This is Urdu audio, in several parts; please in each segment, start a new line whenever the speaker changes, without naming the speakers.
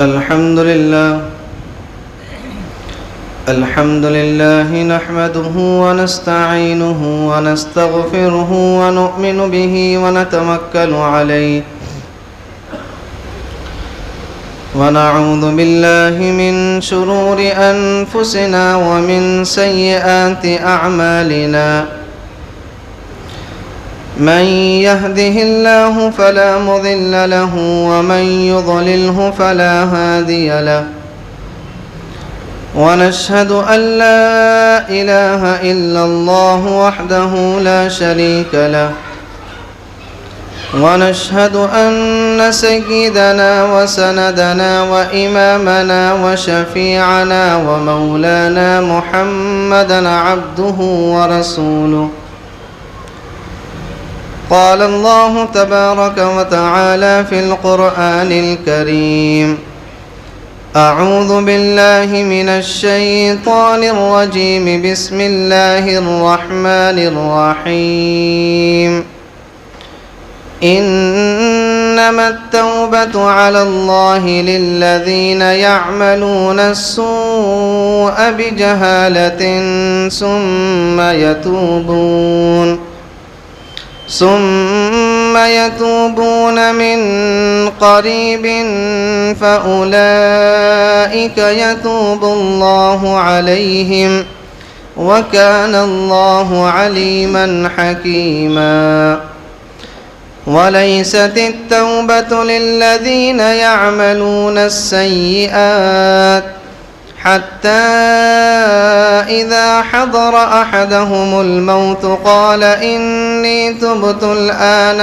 الحمد لله نحمده ونستعينه ونستغفره ونؤمن به ونتوكل عليه ونعوذ بالله من شرور أنفسنا ومن سيئات أعمالنا من يهده الله فلا مضل له ومن يضلله فلا هادي له ونشهد أن لا إله إلا الله وحده لا شريك له ونشهد أن سيدنا وسندنا وإمامنا وشفيعنا ومولانا محمدا عبده ورسوله قال الله تبارك وتعالى في القرآن الكريم أعوذ بالله من الشيطان الرجيم بسم الله الرحمن الرحيم إنما التوبة على الله للذين يعملون السوء بجهالة ثم يتوبون من قريب فأولئك يتوب الله عليهم وكان الله عليما حكيما وليست التوبة للذين يعملون السيئات حتى إذا حضر أحدهم الموت قال إني تبت الآن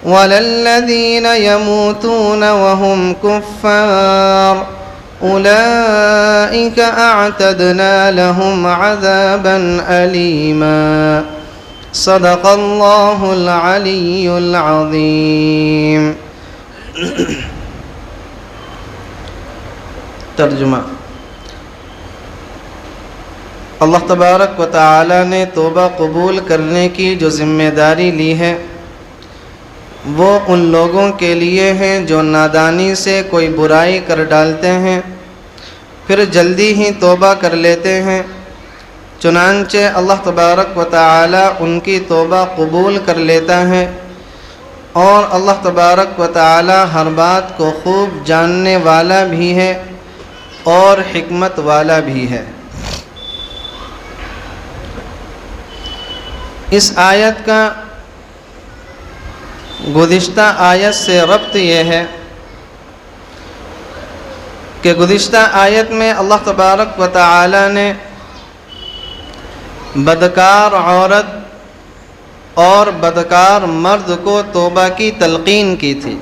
ولا الذين يموتون وهم كفار أولئك أعتدنا لهم عذابا أليما صدق الله العلي العظيم. ترجمہ: اللہ تبارک و تعالی نے توبہ قبول کرنے کی جو ذمہ داری لی ہے وہ ان لوگوں کے لیے ہے جو نادانی سے کوئی برائی کر ڈالتے ہیں پھر جلدی ہی توبہ کر لیتے ہیں، چنانچہ اللہ تبارک و تعالی ان کی توبہ قبول کر لیتا ہے، اور اللہ تبارک و تعالی ہر بات کو خوب جاننے والا بھی ہے اور حکمت والا بھی ہے۔ اس آیت کا گزشتہ آیت سے ربط یہ ہے کہ گزشتہ آیت میں اللہ تبارک و تعالی نے بدکار عورت اور بدکار مرد کو توبہ کی تلقین کی تھی۔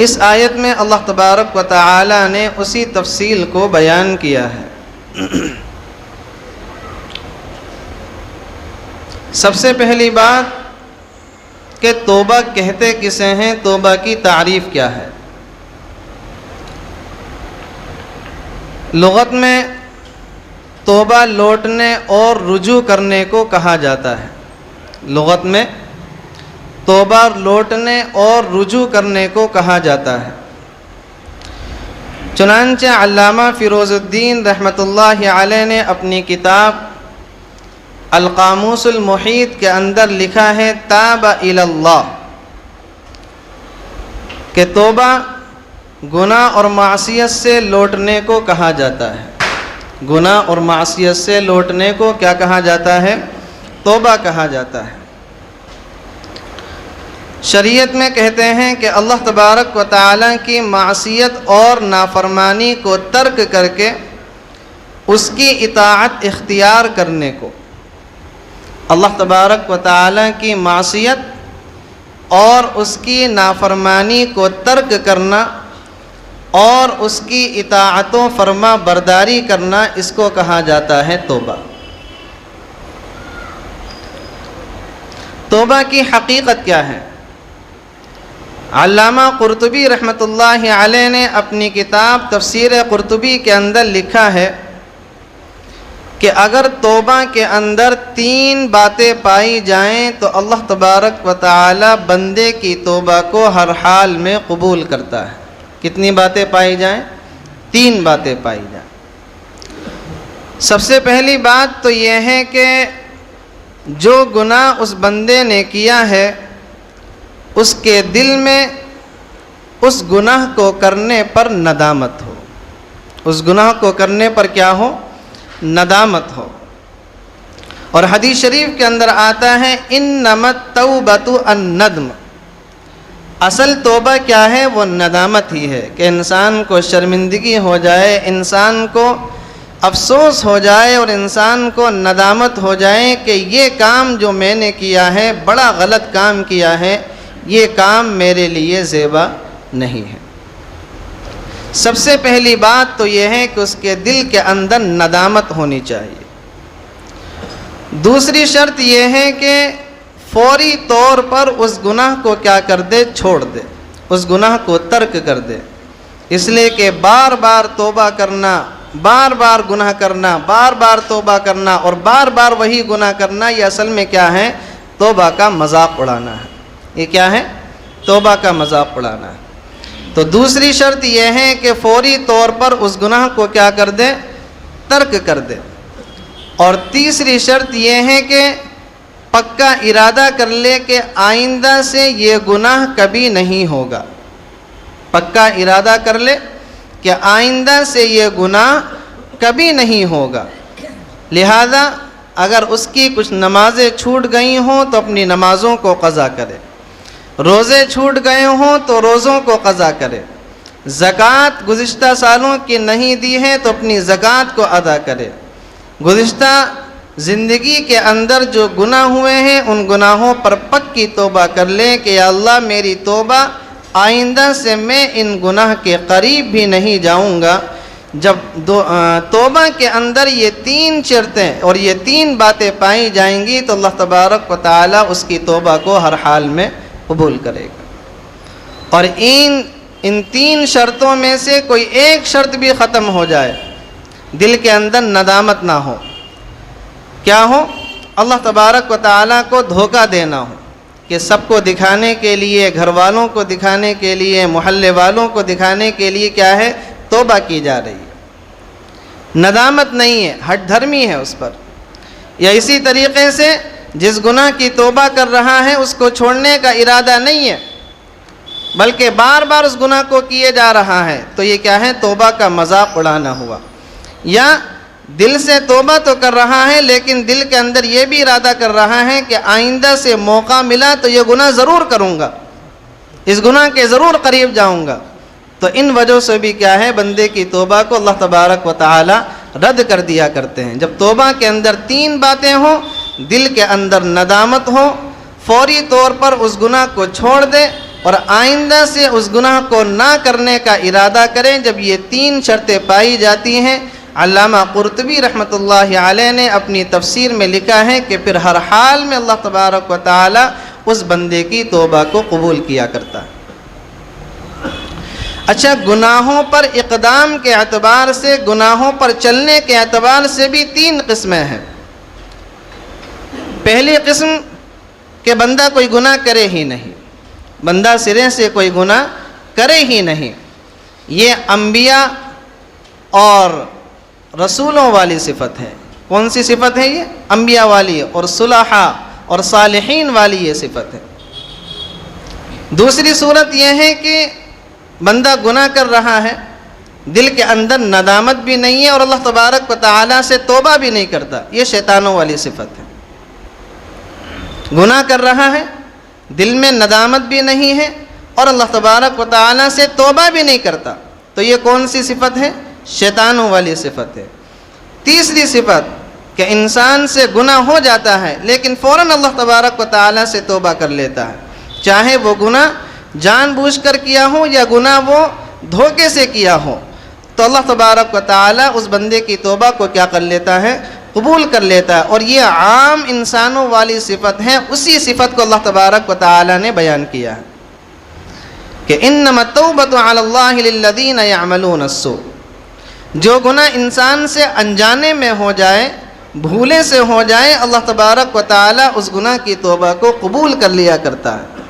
اس آیت میں اللہ تبارک و تعالی نے اسی تفصیل کو بیان کیا ہے۔ سب سے پہلی بات کہ توبہ کہتے کسے ہیں، توبہ کی تعریف کیا ہے؟ لغت میں توبہ لوٹنے اور رجوع کرنے کو کہا جاتا ہے۔ لغت میں توبہ لوٹنے اور رجوع کرنے کو کہا جاتا ہے۔ چنانچہ علامہ فیروز الدین رحمۃ اللہ علیہ نے اپنی کتاب القاموس المحیط کے اندر لکھا ہے تاب الی اللہ، کہ توبہ گناہ اور معصیت سے لوٹنے کو کہا جاتا ہے۔ گناہ اور معصیت سے لوٹنے کو کیا کہا جاتا ہے؟ توبہ کہا جاتا ہے۔ شریعت میں کہتے ہیں کہ اللہ تبارک و تعالی کی معصیت اور نافرمانی کو ترک کر کے اس کی اطاعت اختیار کرنے کو، اللہ تبارک و تعالی کی معصیت اور اس کی نافرمانی کو ترک کرنا اور اس کی اطاعت و فرما برداری کرنا، اس کو کہا جاتا ہے توبہ۔ توبہ کی حقیقت کیا ہے؟ علامہ قرطبی رحمۃ اللہ علیہ نے اپنی کتاب تفسیر قرطبی کے اندر لکھا ہے کہ اگر توبہ کے اندر 3 باتیں پائی جائیں تو اللہ تبارک و تعالی بندے کی توبہ کو ہر حال میں قبول کرتا ہے۔ کتنی باتیں پائی جائیں؟ 3 باتیں پائی جائیں۔ سب سے پہلی بات تو یہ ہے کہ جو گناہ اس بندے نے کیا ہے اس کے دل میں اس گناہ کو کرنے پر ندامت ہو، اس گناہ کو کرنے پر کیا ہو؟ ندامت ہو۔ اور حدیث شریف کے اندر آتا ہے انما التوبۃ الندم، اصل توبہ کیا ہے؟ وہ ندامت ہی ہے کہ انسان کو شرمندگی ہو جائے، انسان کو افسوس ہو جائے اور انسان کو ندامت ہو جائے کہ یہ کام جو میں نے کیا ہے بڑا غلط کام کیا ہے، یہ کام میرے لیے زیبا نہیں ہے۔ سب سے پہلی بات تو یہ ہے کہ اس کے دل کے اندر ندامت ہونی چاہیے۔ دوسری شرط یہ ہے کہ فوری طور پر اس گناہ کو کیا کر دے؟ چھوڑ دے، اس گناہ کو ترک کر دے۔ اس لیے کہ بار بار توبہ کرنا، بار بار گناہ کرنا، بار بار توبہ کرنا اور بار بار وہی گناہ کرنا، یہ اصل میں کیا ہے؟ توبہ کا مذاق اڑانا ہے۔ یہ کیا ہے؟ توبہ کا مذاق اڑانا ہے۔ تو دوسری شرط یہ ہے کہ فوری طور پر اس گناہ کو کیا کر دے؟ ترک کر دے۔ اور تیسری شرط یہ ہے کہ پکا ارادہ کر لے کہ آئندہ سے یہ گناہ کبھی نہیں ہوگا۔ پکا ارادہ کر لے کہ آئندہ سے یہ گناہ کبھی نہیں ہوگا۔ لہذا اگر اس کی کچھ نمازیں چھوٹ گئی ہوں تو اپنی نمازوں کو قضا کرے، روزے چھوٹ گئے ہوں تو روزوں کو قضا کرے، زکوٰۃ گزشتہ سالوں کی نہیں دی ہے تو اپنی زکوٰۃ کو ادا کرے، گزشتہ زندگی کے اندر جو گناہ ہوئے ہیں ان گناہوں پر پکی توبہ کر لے کہ یا اللہ میری توبہ، آئندہ سے میں ان گناہ کے قریب بھی نہیں جاؤں گا۔ جب توبہ کے اندر یہ 3 شرطیں اور یہ 3 باتیں پائی جائیں گی تو اللہ تبارک و تعالی اس کی توبہ کو ہر حال میں قبول کرے گا۔ اور ان 3 شرطوں میں سے کوئی ایک شرط بھی ختم ہو جائے، دل کے اندر ندامت نہ ہو، کیا ہو؟ اللہ تبارک و تعالیٰ کو دھوکہ دینا ہو کہ سب کو دکھانے کے لیے، گھر والوں کو دکھانے کے لیے، محلے والوں کو دکھانے کے لیے کیا ہے؟ توبہ کی جا رہی ہے، ندامت نہیں ہے، ہٹ دھرمی ہے اس پر۔ یا اسی طریقے سے جس گناہ کی توبہ کر رہا ہے اس کو چھوڑنے کا ارادہ نہیں ہے بلکہ بار بار اس گناہ کو کیے جا رہا ہے، تو یہ کیا ہے؟ توبہ کا مذاق اڑانا ہوا۔ یا دل سے توبہ تو کر رہا ہے لیکن دل کے اندر یہ بھی ارادہ کر رہا ہے کہ آئندہ سے موقع ملا تو یہ گناہ ضرور کروں گا، اس گناہ کے ضرور قریب جاؤں گا۔ تو ان وجہ سے بھی کیا ہے؟ بندے کی توبہ کو اللہ تبارک و تعالی رد کر دیا کرتے ہیں۔ جب توبہ کے اندر 3 باتیں ہوں، دل کے اندر ندامت ہو، فوری طور پر اس گناہ کو چھوڑ دے اور آئندہ سے اس گناہ کو نہ کرنے کا ارادہ کریں، جب یہ 3 شرطیں پائی جاتی ہیں، علامہ قرطبی رحمۃ اللہ علیہ نے اپنی تفسیر میں لکھا ہے کہ پھر ہر حال میں اللہ تبارک و تعالی اس بندے کی توبہ کو قبول کیا کرتا ہے۔ اچھا، گناہوں پر اقدام کے اعتبار سے، گناہوں پر چلنے کے اعتبار سے بھی 3 قسمیں ہیں۔ پہلی قسم کہ بندہ کوئی گناہ کرے ہی نہیں، بندہ سرے سے کوئی گناہ کرے ہی نہیں، یہ انبیاء اور رسولوں والی صفت ہے۔ کون سی صفت ہے یہ؟ انبیاء والی اور صلحاء اور صالحین والی یہ صفت ہے۔ دوسری صورت یہ ہے کہ بندہ گناہ کر رہا ہے، دل کے اندر ندامت بھی نہیں ہے اور اللہ تبارک و تعالیٰ سے توبہ بھی نہیں کرتا، یہ شیطانوں والی صفت ہے۔ گناہ کر رہا ہے، دل میں ندامت بھی نہیں ہے اور اللہ تبارک و تعالیٰ سے توبہ بھی نہیں کرتا، تو یہ کون سی صفت ہے؟ شیطانوں والی صفت ہے۔ تیسری صفت کہ انسان سے گناہ ہو جاتا ہے لیکن فوراً اللہ تبارک و تعالیٰ سے توبہ کر لیتا ہے، چاہے وہ گناہ جان بوجھ کر کیا ہو یا گناہ وہ دھوکے سے کیا ہو، تو اللہ تبارک و تعالیٰ اس بندے کی توبہ کو کیا کر لیتا ہے؟ قبول کر لیتا ہے۔ اور یہ عام انسانوں والی صفت ہے، اسی صفت کو اللہ تبارک و تعالیٰ نے بیان کیا ہے کہ انما التوبۃ علی اللہ للذین یعملون السوء۔ جو گناہ انسان سے انجانے میں ہو جائے بھولے سے ہو جائے اللہ تبارک و تعالیٰ اس گناہ کی توبہ کو قبول کر لیا کرتا ہے۔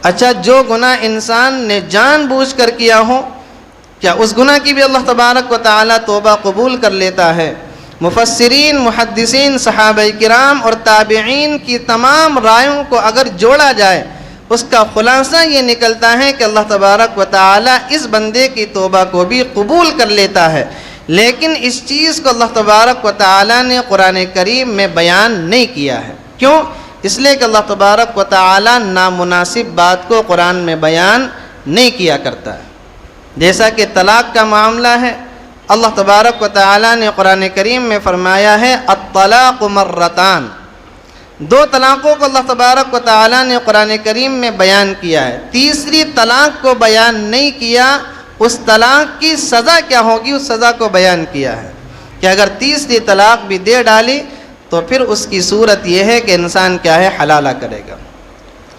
اچھا، جو گناہ انسان نے جان بوجھ کر کیا ہو، کیا اس گناہ کی بھی اللہ تبارک و تعالیٰ توبہ قبول کر لیتا ہے؟ مفسرین، محدثین، صحابہ کرام اور تابعین کی تمام رائوں کو اگر جوڑا جائے، اس کا خلاصہ یہ نکلتا ہے کہ اللہ تبارک و تعالیٰ اس بندے کی توبہ کو بھی قبول کر لیتا ہے، لیکن اس چیز کو اللہ تبارک و تعالیٰ نے قرآن کریم میں بیان نہیں کیا ہے۔ کیوں؟ اس لیے کہ اللہ تبارک و تعالیٰ نامناسب بات کو قرآن میں بیان نہیں کیا کرتا ہے۔ جیسا کہ طلاق کا معاملہ ہے، اللہ تبارک و تعالیٰ نے قرآن کریم میں فرمایا ہے الطلاق مرتان، 2 طلاقوں کو اللہ تبارک و تعالیٰ نے قرآن کریم میں بیان کیا ہے، تیسری طلاق کو بیان نہیں کیا۔ اس طلاق کی سزا کیا ہوگی، اس سزا کو بیان کیا ہے کہ اگر تیسری طلاق بھی دے ڈالی تو پھر اس کی صورت یہ ہے کہ انسان کیا ہے، حلالہ کرے گا۔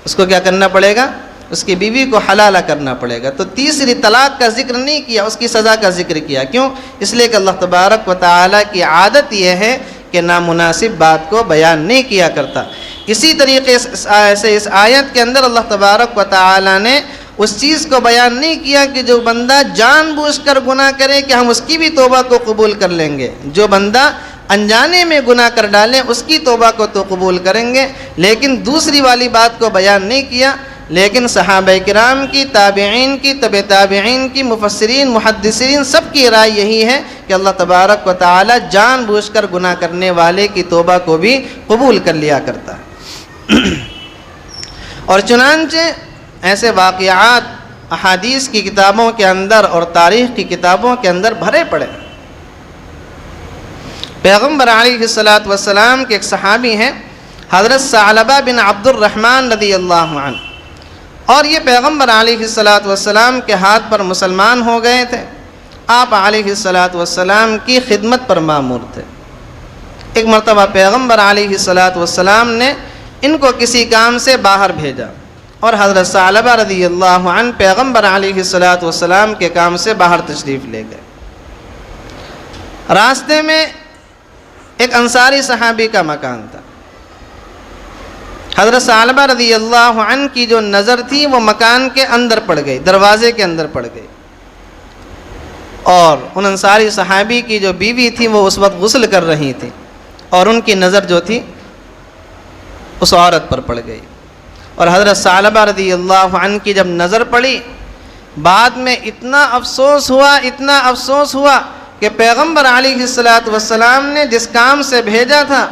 اس کو کیا کرنا پڑے گا؟ اس کی بیوی کو حلالہ کرنا پڑے گا۔ تو تیسری طلاق کا ذکر نہیں کیا، اس کی سزا کا ذکر کیا۔ کیوں؟ اس لیے کہ اللہ تبارک و تعالیٰ کی عادت یہ ہے کہ نامناسب بات کو بیان نہیں کیا کرتا۔ اسی طریقے سے اس آیت کے اندر اللہ تبارک و تعالیٰ نے اس چیز کو بیان نہیں کیا کہ جو بندہ جان بوجھ کر گناہ کرے کہ ہم اس کی بھی توبہ کو قبول کر لیں گے، جو بندہ انجانے میں گناہ کر ڈالے اس کی توبہ کو تو قبول کریں گے، لیکن دوسری والی بات کو بیان نہیں کیا۔ لیکن صحابہ کرام کی، تابعین کی، تبع تابعین کی، مفسرین، محدثین، سب کی رائے یہی ہے کہ اللہ تبارک و تعالی جان بوجھ کر گناہ کرنے والے کی توبہ کو بھی قبول کر لیا کرتا ہے۔ اور چنانچہ ایسے واقعات احادیث کی کتابوں کے اندر اور تاریخ کی کتابوں کے اندر بھرے پڑے۔ پیغمبر علیہ السلام کے ایک صحابی ہیں حضرت ثعلبہ بن عبد الرحمن رضی اللہ عنہ، اور یہ پیغمبر علیہ السلام کے ہاتھ پر مسلمان ہو گئے تھے۔ آپ علیہ السلام کی خدمت پر مامور تھے۔ ایک مرتبہ پیغمبر علیہ السلام نے ان کو کسی کام سے باہر بھیجا، اور حضرت ثعلبہ رضی اللہ عنہ پیغمبر علیہ السلام کے کام سے باہر تشریف لے گئے۔ راستے میں ایک انصاری صحابی کا مکان تھا۔ حضرت ثعلبہ رضی اللہ عنہ کی جو نظر تھی وہ مکان کے اندر پڑ گئی، دروازے کے اندر پڑ گئی، اور ان انصاری صحابی کی جو بیوی تھی وہ اس وقت غسل کر رہی تھی، اور ان کی نظر جو تھی اس عورت پر پڑ گئی۔ اور حضرت ثعلبہ رضی اللہ عنہ کی جب نظر پڑی، بعد میں اتنا افسوس ہوا کہ پیغمبر علیہ السلام نے جس کام سے بھیجا تھا،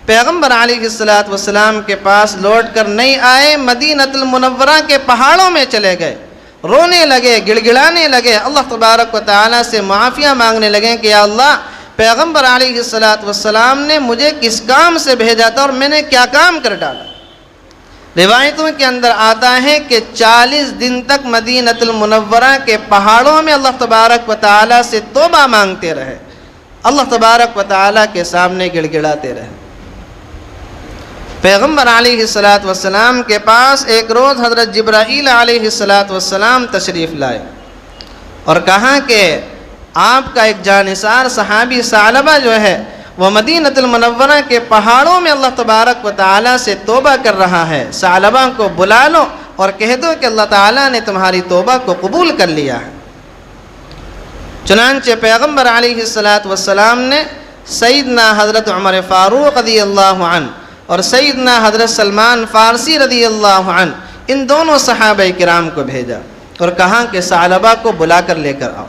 پیغمبر علیہ السلام کے پاس لوٹ کر نہیں آئے، مدینہ المنورہ کے پہاڑوں میں چلے گئے، رونے لگے، گڑ گڑانے لگے، اللہ تبارک و تعالیٰ سے معافیاں مانگنے لگے کہ یا اللہ، پیغمبر علیہ السلام نے مجھے کس کام سے بھیجا تھا اور میں نے کیا کام کر ڈالا۔ روایتوں کے اندر آتا ہے کہ 40 دن تک مدینہ المنورہ کے پہاڑوں میں اللہ تبارک و تعالیٰ سے توبہ مانگتے رہے، اللہ تبارک و تعالیٰ کے سامنے گڑ گڑاتے رہے۔ پیغمبر علیہ السلام کے پاس ایک روز حضرت جبرائیل علیہ السلام تشریف لائے اور کہا کہ آپ کا ایک جانثار صحابی ثعلبہ جو ہے وہ مدینہ المنورہ کے پہاڑوں میں اللہ تبارک و تعالیٰ سے توبہ کر رہا ہے، ثعلبہ کو بلا لو اور کہہ دو کہ اللہ تعالیٰ نے تمہاری توبہ کو قبول کر لیا ہے۔ چنانچہ پیغمبر علیہ السلام نے سیدنا حضرت عمر فاروق رضی اللہ عنہ اور سیدنا حضرت سلمان فارسی رضی اللہ عنہ، ان دونوں صحابہ کرام کو بھیجا اور کہا کہ ثعلبہ کو بلا کر لے کر آؤ۔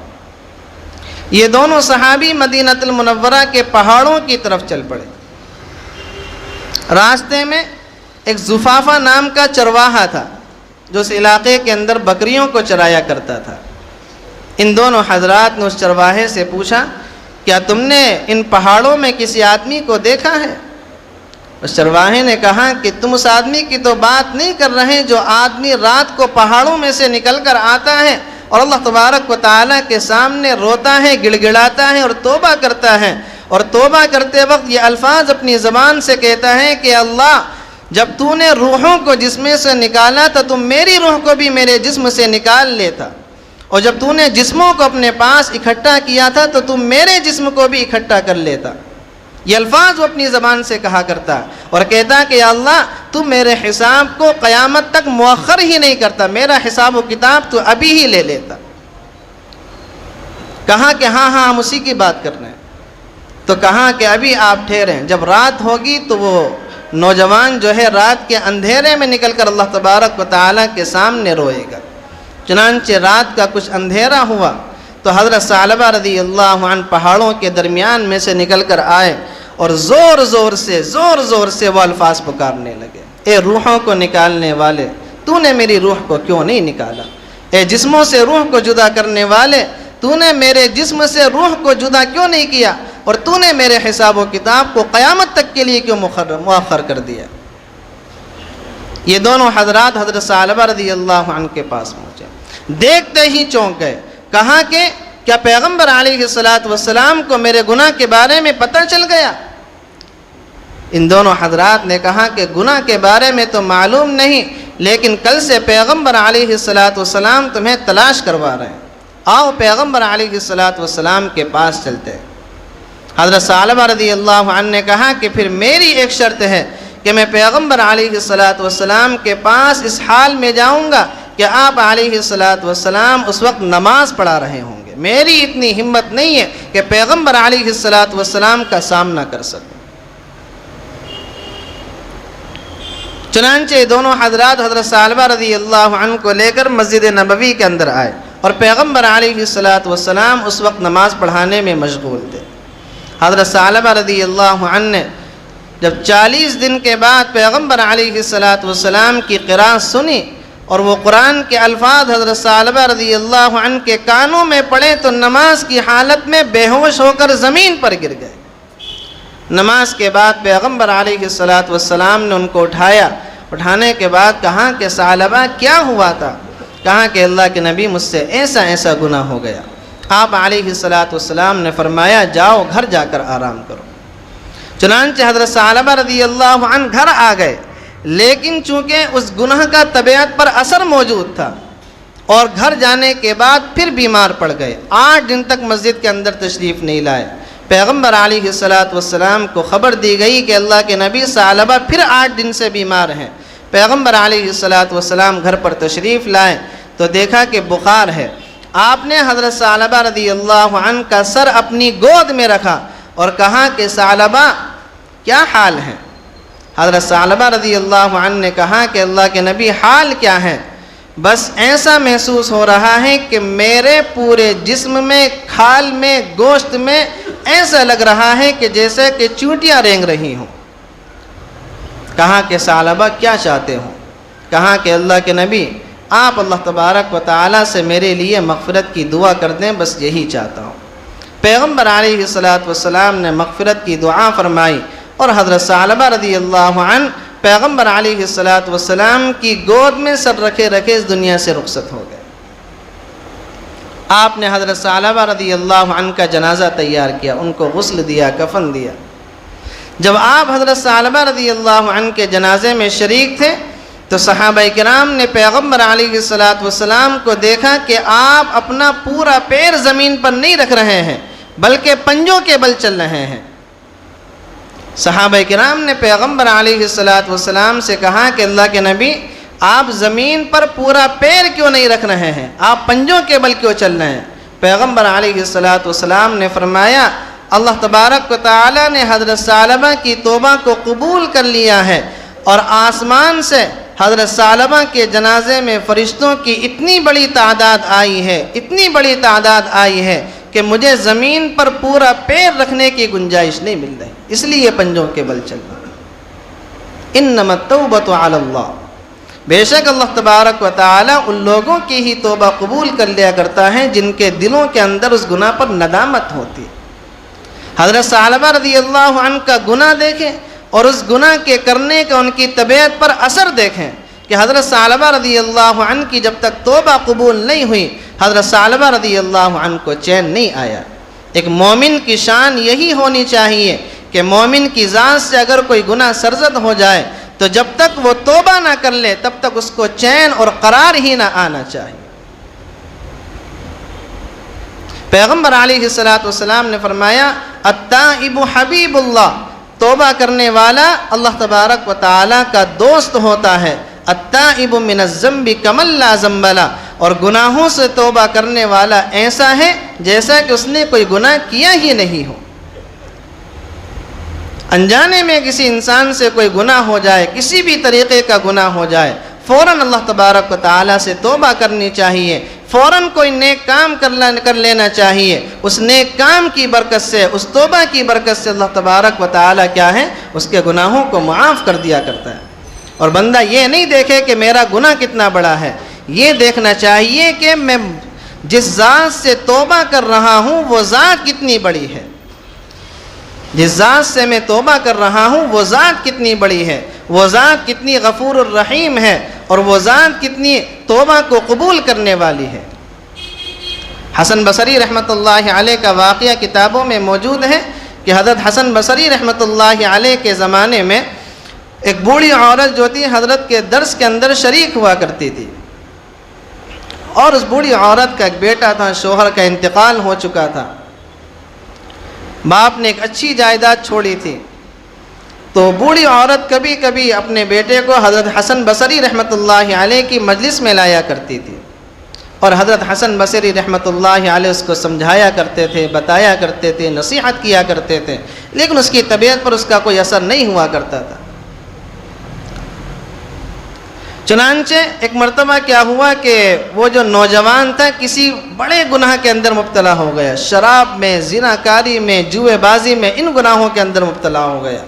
یہ دونوں صحابی مدینہ المنورہ کے پہاڑوں کی طرف چل پڑے۔ راستے میں ایک زفافہ نام کا چرواہا تھا جو اس علاقے کے اندر بکریوں کو چرایا کرتا تھا۔ ان دونوں حضرات نے اس چرواہے سے پوچھا، کیا تم نے ان پہاڑوں میں کسی آدمی کو دیکھا ہے؟ اس چرواہے نے کہا کہ تم اس آدمی کی تو بات نہیں کر رہے جو آدمی رات کو پہاڑوں میں سے نکل کر آتا ہے اور اللہ تبارک و تعالیٰ کے سامنے روتا ہے، گڑ گڑاتا ہے اور توبہ کرتا ہے، اور توبہ کرتے وقت یہ الفاظ اپنی زبان سے کہتا ہے کہ اللہ، جب تو نے روحوں کو جسم سے نکالا تھا تو میری روح کو بھی میرے جسم سے نکال لیتا، اور جب تو نے جسموں کو اپنے پاس اکٹھا کیا تھا تو تم میرے جسم کو بھی اکٹھا کر لیتا۔ یہ الفاظ وہ اپنی زبان سے کہا کرتا اور کہتا کہ یا اللہ تو میرے حساب کو قیامت تک مؤخر ہی نہیں کرتا، میرا حساب و کتاب تو ابھی ہی لے لیتا۔ کہا کہ ہاں ہم اسی کی بات کر رہے ہیں، تو کہا کہ ابھی آپ ٹھہریں، جب رات ہوگی تو وہ نوجوان جو ہے رات کے اندھیرے میں نکل کر اللہ تبارک و تعالیٰ کے سامنے روئے گا۔ چنانچہ رات کا کچھ اندھیرا ہوا تو حضرت ثعلبہ رضی اللہ عنہ پہاڑوں کے درمیان میں سے نکل کر آئے اور زور زور سے وہ الفاظ پکارنے لگے، اے روحوں کو نکالنے والے، تو نے میری روح کو کیوں نہیں نکالا؟ اے جسموں سے روح کو جدا کرنے والے، تو نے میرے جسم سے روح کو جدا کیوں نہیں کیا؟ اور تو نے میرے حساب و کتاب کو قیامت تک کے لیے کیوں مؤخر کر دیا؟ یہ دونوں حضرات حضرت ثعلبہ رضی اللہ عنہ کے پاس پہنچے، دیکھتے ہی چونک گئے، کہا کہ کیا پیغمبر علیہ السلام کو میرے گناہ کے بارے میں پتہ چل گیا؟ ان دونوں حضرات نے کہا کہ گناہ کے بارے میں تو معلوم نہیں، لیکن کل سے پیغمبر علیہ السلام تمہیں تلاش کروا رہے ہیں، آؤ پیغمبر علیہ السلام کے پاس چلتے ہیں۔ حضرت ثعلبہ رضی اللہ عنہ نے کہا کہ پھر میری ایک شرط ہے کہ میں پیغمبر علیہ السلام کے پاس اس حال میں جاؤں گا کہ آپ علیہ السلام اس وقت نماز پڑھا رہے ہوں گے، میری اتنی ہمت نہیں ہے کہ پیغمبر علیہ السلام کا سامنا کر سکوں۔ چنانچہ دونوں حضرات حضرت ثعلبہ رضی اللہ عنہ کو لے کر مسجد نبوی کے اندر آئے اور پیغمبر علیہ السلام اس وقت نماز پڑھانے میں مشغول تھے۔ حضرت ثعلبہ رضی اللہ عنہ نے جب 40 دن کے بعد پیغمبر علیہ السلام کی قرأت سنی اور وہ قرآن کے الفاظ حضرت ثعلبہ رضی اللہ عنہ کے کانوں میں پڑے تو نماز کی حالت میں بے ہوش ہو کر زمین پر گر گئے۔ نماز کے بعد پیغمبر علیہ السلام نے ان کو اٹھانے کے بعد کہا کہ ثعلبہ کیا ہوا تھا؟ کہا کہ اللہ کے نبی مجھ سے ایسا گناہ ہو گیا۔ آپ علیہ السلام نے فرمایا جاؤ گھر جا کر آرام کرو۔ چنانچہ حضرت ثعلبہ رضی اللہ عنہ گھر آ گئے، لیکن چونکہ اس گناہ کا طبیعت پر اثر موجود تھا اور گھر جانے کے بعد پھر بیمار پڑ گئے، 8 دن تک مسجد کے اندر تشریف نہیں لائے۔ پیغمبر علیہ السلام کو خبر دی گئی کہ اللہ کے نبی ثعلبہ پھر 8 دن سے بیمار ہیں۔ پیغمبر علیہ السلام گھر پر تشریف لائے تو دیکھا کہ بخار ہے۔ آپ نے حضرت ثعلبہ رضی اللہ عنہ کا سر اپنی گود میں رکھا اور کہا کہ ثعلبہ کیا حال ہے؟ حضرت ثعلبہ رضی اللہ عنہ نے کہا کہ اللہ کے نبی حال کیا ہے؟ بس ایسا محسوس ہو رہا ہے کہ میرے پورے جسم میں، کھال میں، گوشت میں ایسا لگ رہا ہے کہ جیسے کہ چونٹیاں رینگ رہی ہوں۔ کہا کہ ثعلبہ کیا چاہتے ہو؟ کہا کہ اللہ کے نبی آپ اللہ تبارک و تعالیٰ سے میرے لیے مغفرت کی دعا کر دیں، بس یہی چاہتا ہوں۔ پیغمبر علیہ السلام نے مغفرت کی دعا فرمائی اور حضرت ثعلبہ رضی اللہ عنہ پیغمبر علیہ السلام کی گود میں سر رکھے اس دنیا سے رخصت ہو گئے۔ آپ نے حضرت ثعلبہ رضی اللہ عنہ کا جنازہ تیار کیا، ان کو غسل دیا، کفن دیا۔ جب آپ حضرت ثعلبہ رضی اللہ عنہ کے جنازے میں شریک تھے تو صحابہ کرام نے پیغمبر علیہ السلام کو دیکھا کہ آپ اپنا پورا پیر زمین پر نہیں رکھ رہے ہیں بلکہ پنجوں کے بل چل رہے ہیں۔ صحابہ کرام نے پیغمبر علیہ السلام سے کہا کہ اللہ کے نبی آپ زمین پر پورا پیر کیوں نہیں رکھ رہے ہیں، آپ پنجوں کے بل کیوں چل رہے ہیں؟ پیغمبر علیہ السلام نے فرمایا اللہ تبارک و تعالی نے حضرت ثعلبہ کی توبہ کو قبول کر لیا ہے اور آسمان سے حضرت ثعلبہ کے جنازے میں فرشتوں کی اتنی بڑی تعداد آئی ہے کہ مجھے زمین پر پورا پیر رکھنے کی گنجائش نہیں مل رہی، اس لیے پنجوں کے بل چل رہا۔ انما التوبۃ علی اللہ، بے شک اللہ تبارک و تعالی ان لوگوں کی ہی توبہ قبول کر لیا کرتا ہے جن کے دلوں کے اندر اس گناہ پر ندامت ہوتی ہے۔ حضرت ثعلبہ رضی اللہ عنہ کا گناہ دیکھیں اور اس گناہ کے کرنے کا ان کی طبیعت پر اثر دیکھیں کہ حضرت ثعلبہ رضی اللہ عنہ کی جب تک توبہ قبول نہیں ہوئی حضرت ثعلبہ رضی اللہ عنہ کو چین نہیں آیا۔ ایک مومن کی شان یہی ہونی چاہیے کہ مومن کی ذات سے اگر کوئی گناہ سرزد ہو جائے تو جب تک وہ توبہ نہ کر لے تب تک اس کو چین اور قرار ہی نہ آنا چاہیے۔ پیغمبر علیہ السلام نے فرمایا التائب حبیب اللہ، توبہ کرنے والا اللہ تبارک و تعالیٰ کا دوست ہوتا ہے۔ التائب من الذنب کمن لا ذنب لہ، اور گناہوں سے توبہ کرنے والا ایسا ہے جیسا کہ اس نے کوئی گناہ کیا ہی نہیں ہو۔ انجانے میں کسی انسان سے کوئی گناہ ہو جائے، کسی بھی طریقے کا گناہ ہو جائے، فوراً اللہ تبارک و تعالیٰ سے توبہ کرنی چاہیے، فوراً کوئی نیک کام کر لینا چاہیے۔ اس نیک کام کی برکت سے، اس توبہ کی برکت سے اللہ تبارک و تعالیٰ کیا ہے، اس کے گناہوں کو معاف کر دیا کرتا ہے۔ اور بندہ یہ نہیں دیکھے کہ میرا گناہ کتنا بڑا ہے، یہ دیکھنا چاہیے کہ میں جس ذات سے توبہ کر رہا ہوں وہ ذات کتنی بڑی ہے، جس ذات سے میں توبہ کر رہا ہوں وہ ذات کتنی بڑی ہے، وہ ذات کتنی غفور الرحیم ہے، اور وہ ذات کتنی توبہ کو قبول کرنے والی ہے۔ حسن بصری رحمۃ اللہ علیہ کا واقعہ کتابوں میں موجود ہے کہ حضرت حسن بصری رحمۃ اللہ علیہ کے زمانے میں ایک بوڑھی عورت جو تھی حضرت کے درس کے اندر شریک ہوا کرتی تھی، اور اس بوڑھی عورت کا ایک بیٹا تھا، شوہر کا انتقال ہو چکا تھا، باپ نے ایک اچھی جائیداد چھوڑی تھی۔ تو بوڑھی عورت کبھی کبھی اپنے بیٹے کو حضرت حسن بصری رحمۃ اللہ علیہ کی مجلس میں لایا کرتی تھی، اور حضرت حسن بصری رحمۃ اللہ علیہ اس کو سمجھایا کرتے تھے، بتایا کرتے تھے، نصیحت کیا کرتے تھے، لیکن اس کی طبیعت پر اس کا کوئی اثر نہیں ہوا کرتا تھا۔ چنانچہ ایک مرتبہ کیا ہوا کہ وہ جو نوجوان تھا کسی بڑے گناہ کے اندر مبتلا ہو گیا، شراب میں، زنا کاری میں، جوئے بازی میں، ان گناہوں کے اندر مبتلا ہو گیا،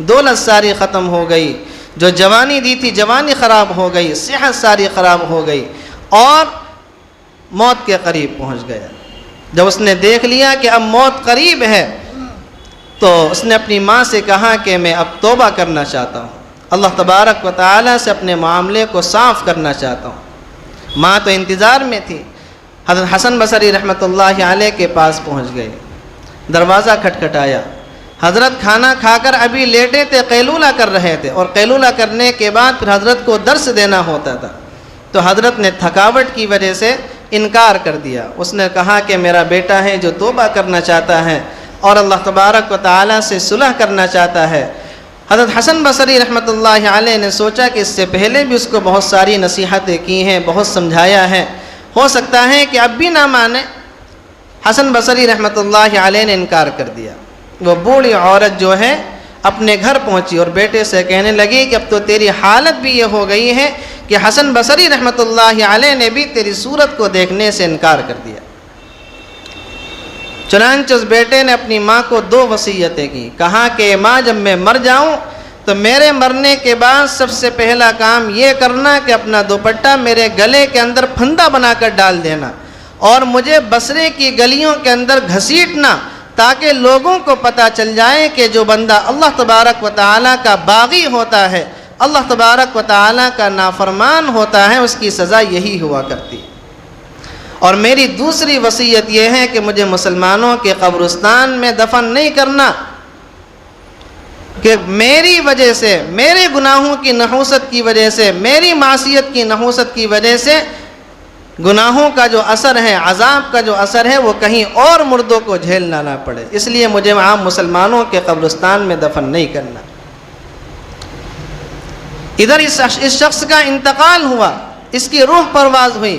دولت ساری ختم ہو گئی، جو جوانی دی تھی جوانی خراب ہو گئی، صحت ساری خراب ہو گئی، اور موت کے قریب پہنچ گیا۔ جب اس نے دیکھ لیا کہ اب موت قریب ہے تو اس نے اپنی ماں سے کہا کہ میں اب توبہ کرنا چاہتا ہوں، اللہ تبارک و تعالیٰ سے اپنے معاملے کو صاف کرنا چاہتا ہوں۔ ماں تو انتظار میں تھی، حضرت حسن بصری رحمۃ اللہ علیہ کے پاس پہنچ گئی، دروازہ کھٹکھٹایا، حضرت کھانا کھا کر ابھی لیٹے تھے، قیلولہ کر رہے تھے، اور قیلولہ کرنے کے بعد پھر حضرت کو درس دینا ہوتا تھا، تو حضرت نے تھکاوٹ کی وجہ سے انکار کر دیا۔ اس نے کہا کہ میرا بیٹا ہے جو توبہ کرنا چاہتا ہے اور اللہ تبارک و تعالیٰ سے صلح کرنا چاہتا ہے۔ حضرت حسن بصری رحمۃ اللہ علیہ نے سوچا کہ اس سے پہلے بھی اس کو بہت ساری نصیحتیں کی ہیں، بہت سمجھایا ہے، ہو سکتا ہے کہ اب بھی نہ مانے۔ حسن بصری رحمۃ اللہ علیہ نے انکار کر دیا۔ وہ بوڑھی عورت جو ہے اپنے گھر پہنچی اور بیٹے سے کہنے لگی کہ اب تو تیری حالت بھی یہ ہو گئی ہے کہ حسن بصری رحمۃ اللہ علیہ نے بھی تیری صورت کو دیکھنے سے انکار کر دیا۔ چنانچہ اس بیٹے نے اپنی ماں کو 2 وصیتیں کی، کہا کہ ماں جب میں مر جاؤں تو میرے مرنے کے بعد سب سے پہلا کام یہ کرنا کہ اپنا دوپٹہ میرے گلے کے اندر پھندا بنا کر ڈال دینا، اور مجھے بصرے کی گلیوں کے اندر گھسیٹنا، تاکہ لوگوں کو پتہ چل جائے کہ جو بندہ اللہ تبارک و تعالیٰ کا باغی ہوتا ہے، اللہ تبارک و تعالیٰ کا نافرمان ہوتا ہے، اس کی سزا یہی ہوا کرتی۔ اور میری دوسری وصیت یہ ہے کہ مجھے مسلمانوں کے قبرستان میں دفن نہیں کرنا، کہ میری وجہ سے، میرے گناہوں کی نحوست کی وجہ سے، میری معصیت کی نحوست کی وجہ سے گناہوں کا جو اثر ہے، عذاب کا جو اثر ہے، وہ کہیں اور مردوں کو جھیلنا نہ پڑے، اس لیے مجھے عام مسلمانوں کے قبرستان میں دفن نہیں کرنا۔ ادھر اس شخص کا انتقال ہوا، اس کی روح پرواز ہوئی،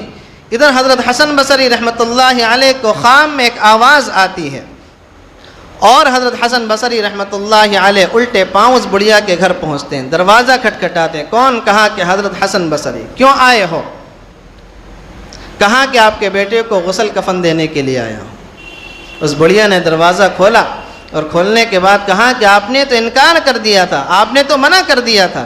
ادھر حضرت حسن بصری رحمۃ اللہ علیہ کو خواب میں ایک آواز آتی ہے، اور حضرت حسن بصری رحمۃ اللہ علیہ الٹے پاؤں اس بڑھیا کے گھر پہنچتے ہیں، دروازہ کھٹکھٹاتے ہیں۔ کون؟ کہا کہ حضرت حسن بصری، کیوں آئے ہو؟ کہا کہ آپ کے بیٹے کو غسل کفن دینے کے لیے آیا ہوں۔ اس بڑھیا نے دروازہ کھولا، اور کھولنے کے بعد کہا کہ آپ نے تو انکار کر دیا تھا، آپ نے تو منع کر دیا تھا۔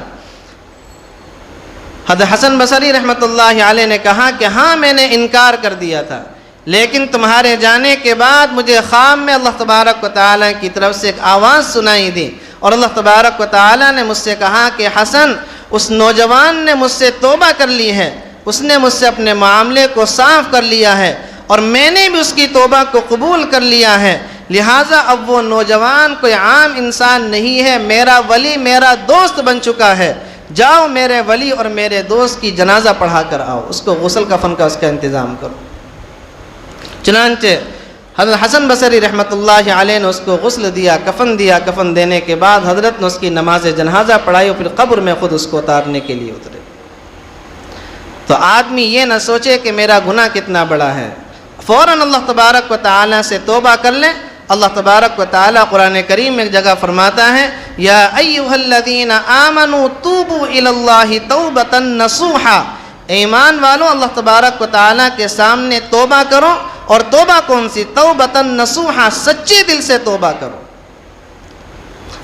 حضرت حسن بصری رحمۃ اللہ علیہ نے کہا کہ ہاں میں نے انکار کر دیا تھا، لیکن تمہارے جانے کے بعد مجھے خواب میں اللہ تبارک و تعالیٰ کی طرف سے ایک آواز سنائی دی، اور اللہ تبارک و تعالیٰ نے مجھ سے کہا کہ حسن، اس نوجوان نے مجھ سے توبہ کر لی ہے، اس نے مجھ سے اپنے معاملے کو صاف کر لیا ہے، اور میں نے بھی اس کی توبہ کو قبول کر لیا ہے، لہٰذا اب وہ نوجوان کوئی عام انسان نہیں ہے، میرا ولی، میرا دوست بن چکا ہے، جاؤ میرے ولی اور میرے دوست کی جنازہ پڑھا کر آؤ، اس کو غسل کفن کا اس کا انتظام کرو۔ چنانچہ حضرت حسن بصری رحمۃ اللہ علیہ نے اس کو غسل دیا، کفن دینے کے بعد حضرت نے اس کی نماز جنازہ پڑھائی اور پھر قبر میں خود اس کو اتارنے کے لیے اترے۔ تو آدمی یہ نہ سوچے کہ میرا گناہ کتنا بڑا ہے، فوراً اللہ تبارک و تعالیٰ سے توبہ کر لیں۔ اللہ تبارک و تعالیٰ قرآن کریم میں ایک جگہ فرماتا ہے، یا ایھا الذین آمنوا توبوا الی اللہ توبۃ نصوحا، ایمان والوں اللہ تبارک و تعالیٰ کے سامنے توبہ کرو، اور توبہ کون سی؟ توبۃ نصوحا، سچے دل سے توبہ کرو۔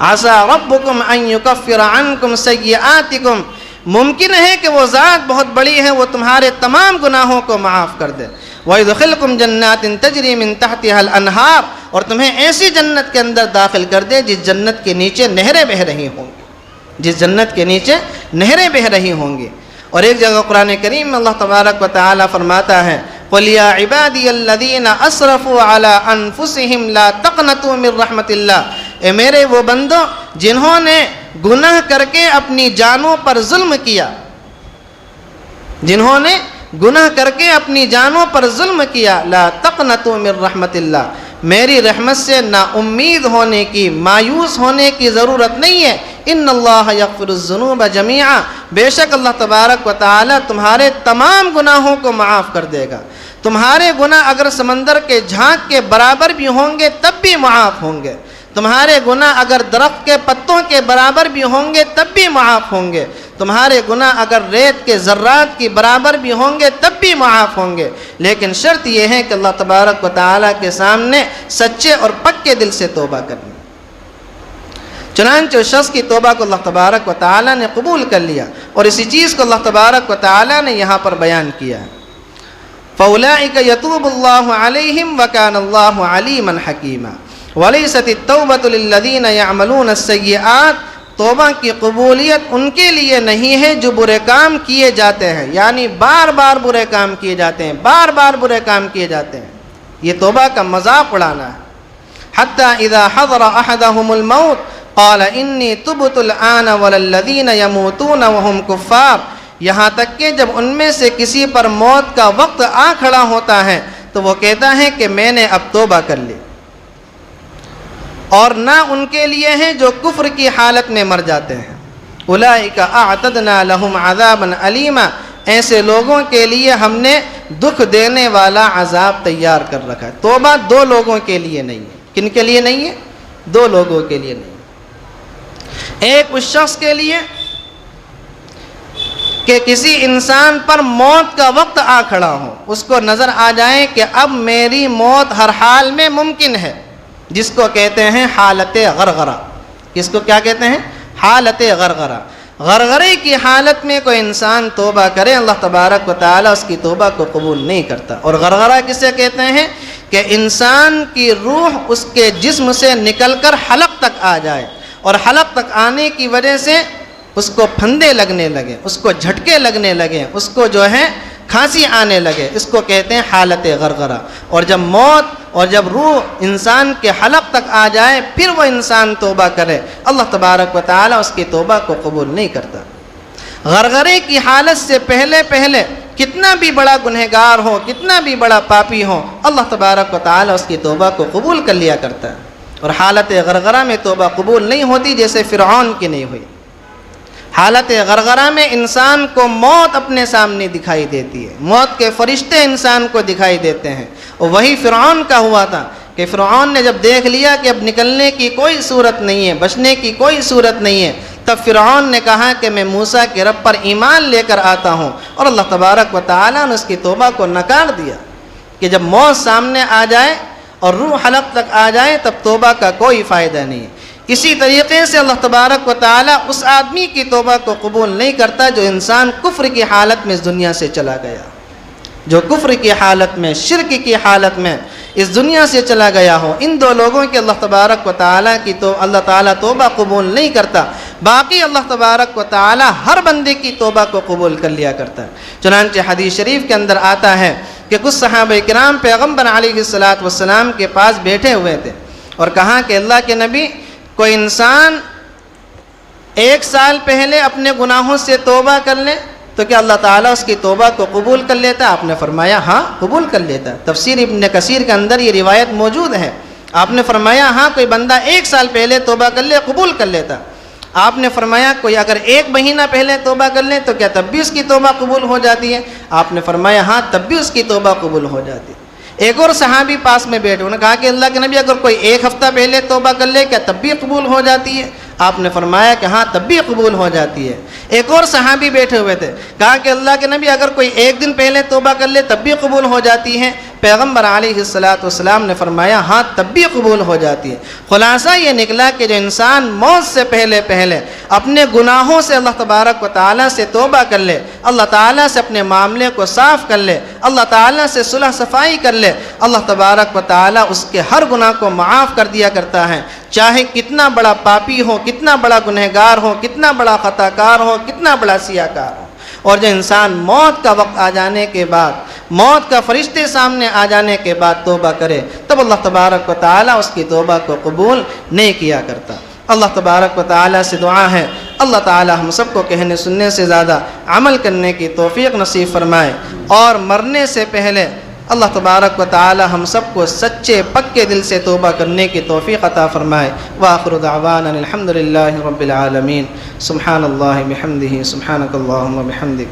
عسیٰ ربکم ان یکفر عنکم سیئاتکم، ممکن ہے کہ وہ ذات بہت بڑی ہے، وہ تمہارے تمام گناہوں کو معاف کر دے۔ وَيُدْخِلْكُمْ جَنَّاتٍ تَجْرِي مِن تَحْتِهَا الْأَنْهَارُ، اور تمہیں ایسی جنت کے اندر داخل کر دے جس جنت کے نیچے نہریں بہہ رہی ہوں گی، جس جنت کے نیچے نہریں بہہ رہی ہوں گی۔ اور ایک جگہ قرآن کریم میں اللہ تبارک و تعالیٰ فرماتا ہے، قُلْ يَا عِبَادِيَ الَّذِينَ أَسْرَفُوا عَلَىٰ أَنفُسِهِمْ لَا تَقْنَطُوا مِن رَحْمَةِ اللَّهِ، اے میرے وہ بندو جنہوں نے گناہ کر کے اپنی جانوں پر ظلم کیا، جنہوں نے گناہ کر کے اپنی جانوں پر ظلم کیا، لا تقنطوا من رحمت اللہ، میری رحمت سے نا امید ہونے کی، مایوس ہونے کی ضرورت نہیں ہے۔ ان اللہ یغفر الذنوب جميعا، بے شک اللہ تبارک و تعالی تمہارے تمام گناہوں کو معاف کر دے گا۔ تمہارے گناہ اگر سمندر کے جھانک کے برابر بھی ہوں گے تب بھی معاف ہوں گے، تمہارے گناہ اگر درخت کے پتوں کے برابر بھی ہوں گے تب بھی معاف ہوں گے، تمہارے گناہ اگر ریت کے ذرات کی برابر بھی ہوں گے تب بھی معاف ہوں گے، لیکن شرط یہ ہے کہ اللہ تبارک و تعالیٰ کے سامنے سچے اور پکے دل سے توبہ کرنی۔ چنانچہ اس شخص کی توبہ کو اللہ تبارک و تعالیٰ نے قبول کر لیا، اور اسی چیز کو اللہ تبارک و تعالیٰ نے یہاں پر بیان کیا ہے، فَأُولَٰئِكَ يَتُوبُ اللَّهُ عَلَيْهِمْ وَكَانَ اللَّهُ عَلِيمًا حَكِيمًا وَلَيْسَتِ التَّوْبَةُ لِلَّذِينَ يَعْمَلُونَ السَّيِّئَاتِ، توبہ کی قبولیت ان کے لیے نہیں ہے جو برے کام کیے جاتے ہیں، یعنی بار بار برے کام کیے جاتے ہیں، بار بار برے کام کیے جاتے ہیں، یہ توبہ کا مذاق اڑانا ہے۔ حَتَّى إِذَا حَضَرَ أَحَدَهُمُ الْمَوْتُ قَالَ إِنِّي تُبْتُ الْآنَ وَلَا الَّذِينَ يَمُوتُونَ وَهُمْ كُفَّارٌ، یہاں تک کہ جب ان میں سے کسی پر موت کا وقت آ کھڑا ہوتا ہے تو وہ کہتا ہے کہ میں نے اب توبہ کر لی، اور نہ ان کے لیے ہیں جو کفر کی حالت میں مر جاتے ہیں۔ اولئک اعتدنا لهم عذابا الیما، ایسے لوگوں کے لیے ہم نے دکھ دینے والا عذاب تیار کر رکھا ہے۔ توبہ دو لوگوں کے لیے نہیں ہے، کن کے لیے نہیں ہے؟ دو لوگوں کے لیے نہیں ہے۔ ایک اس شخص کے لیے کہ کسی انسان پر موت کا وقت آ کھڑا ہو، اس کو نظر آ جائے کہ اب میری موت ہر حال میں ممکن ہے، جس کو کہتے ہیں حالت غرغرہ۔ کس کو کیا کہتے ہیں؟ حالت غرغرہ۔ غرغرے کی حالت میں کوئی انسان توبہ کرے، اللہ تبارک و تعالیٰ اس کی توبہ کو قبول نہیں کرتا۔ اور غرغرہ کسے کہتے ہیں؟ کہ انسان کی روح اس کے جسم سے نکل کر حلق تک آ جائے، اور حلق تک آنے کی وجہ سے اس کو پھندے لگنے لگے، اس کو جھٹکے لگنے لگے، اس کو جو ہے کھانسی آنے لگے، اس کو کہتے ہیں حالت غرغرہ۔ اور جب موت اور جب روح انسان کے حلق تک آ جائے پھر وہ انسان توبہ کرے، اللہ تبارک و تعالیٰ اس کی توبہ کو قبول نہیں کرتا۔ غرغرے کی حالت سے پہلے کتنا بھی بڑا گنہگار ہو، کتنا بھی بڑا پاپی ہو، اللہ تبارک و تعالیٰ اس کی توبہ کو قبول کر لیا کرتا ہے۔ اور حالت غرغرہ میں توبہ قبول نہیں ہوتی، جیسے فرعون کی نہیں ہوئی۔ حالت غرغرہ میں انسان کو موت اپنے سامنے دکھائی دیتی ہے، موت کے فرشتے انسان کو دکھائی دیتے ہیں، اور وہی فرعون کا ہوا تھا کہ فرعون نے جب دیکھ لیا کہ اب نکلنے کی کوئی صورت نہیں ہے، بچنے کی کوئی صورت نہیں ہے، تب فرعون نے کہا کہ میں موسیٰ کے رب پر ایمان لے کر آتا ہوں، اور اللہ تبارک و تعالیٰ نے اس کی توبہ کو نکار دیا کہ جب موت سامنے آ جائے اور روح حلق تک آ جائے تب توبہ کا کوئی فائدہ نہیں ہے۔ اسی طریقے سے اللہ تبارک و تعالیٰ اس آدمی کی توبہ کو قبول نہیں کرتا جو انسان کفر کی حالت میں اس دنیا سے چلا گیا، جو کفر کی حالت میں، شرک کی حالت میں اس دنیا سے چلا گیا ہو۔ ان دو لوگوں کے اللہ تبارک و تعالیٰ کی تو اللہ تعالیٰ توبہ قبول نہیں کرتا، باقی اللہ تبارک و تعالیٰ ہر بندے کی توبہ کو قبول کر لیا کرتا ہے۔ چنانچہ حدیث شریف کے اندر آتا ہے کہ کچھ صحابہ کرام پیغمبر علیہ الصلاۃ والسلام کے پاس بیٹھے ہوئے تھے اور کہا کہ اللہ کے نبی، کوئی انسان 1 سال پہلے اپنے گناہوں سے توبہ کر لے تو کیا اللہ تعالیٰ اس کی توبہ کو قبول کر لیتا؟ آپ نے فرمایا ہاں قبول کر لیتا۔ تفسیر ابن کثیر کے اندر یہ روایت موجود ہے۔ آپ نے فرمایا ہاں کوئی بندہ 1 سال پہلے توبہ کر لے قبول کر لیتا۔ آپ نے فرمایا کوئی اگر 1 مہینہ پہلے توبہ کر لے تو کیا تب بھی اس کی توبہ قبول ہو جاتی ہے؟ آپ نے فرمایا ہاں تب بھی اس کی توبہ قبول ہو جاتی ہے۔ ایک اور صحابی پاس میں بیٹھے، انہوں نے کہا کہ اللہ کے نبی اگر کوئی 1 ہفتہ پہلے توبہ کر لے کیا تب بھی قبول ہو جاتی ہے؟ آپ نے فرمایا کہ ہاں تب بھی قبول ہو جاتی ہے۔ ایک اور صحابی بیٹھے ہوئے تھے، کہا کہ اللہ کے نبی اگر کوئی 1 دن پہلے توبہ کر لے تب بھی قبول ہو جاتی ہے؟ پیغمبر علیہ الصلاۃ نے فرمایا ہاں تب بھی قبول ہو جاتی ہے۔ خلاصہ یہ نکلا کہ جو انسان موت سے پہلے اپنے گناہوں سے اللہ تبارک و تعالیٰ سے توبہ کر لے، اللہ تعالیٰ سے اپنے معاملے کو صاف کر لے، اللہ تعالیٰ سے صلح صفائی کر لے، اللہ تبارک و تعالیٰ اس کے ہر گناہ کو معاف کر دیا کرتا ہے، چاہے کتنا بڑا پاپی ہو، کتنا بڑا گنہگار ہو، کتنا بڑا خطا کار ہو، کتنا بڑا سیاہ کار ہو۔ اور جو انسان موت کا وقت آ جانے کے بعد، موت کا فرشتے سامنے آ جانے کے بعد توبہ کرے تب اللہ تبارک و تعالیٰ اس کی توبہ کو قبول نہیں کیا کرتا۔ اللہ تبارک و تعالیٰ سے دعا ہے اللہ تعالیٰ ہم سب کو کہنے سننے سے زیادہ عمل کرنے کی توفیق نصیب فرمائے، اور مرنے سے پہلے اللہ تبارک و تعالی ہم سب کو سچے پکے دل سے توبہ کرنے کی توفیق عطا فرمائے۔ وآخر دعوانا الحمد للہ رب العالمین۔ سبحان اللہ بحمدہ، سبحانک اللہم وبحمدک۔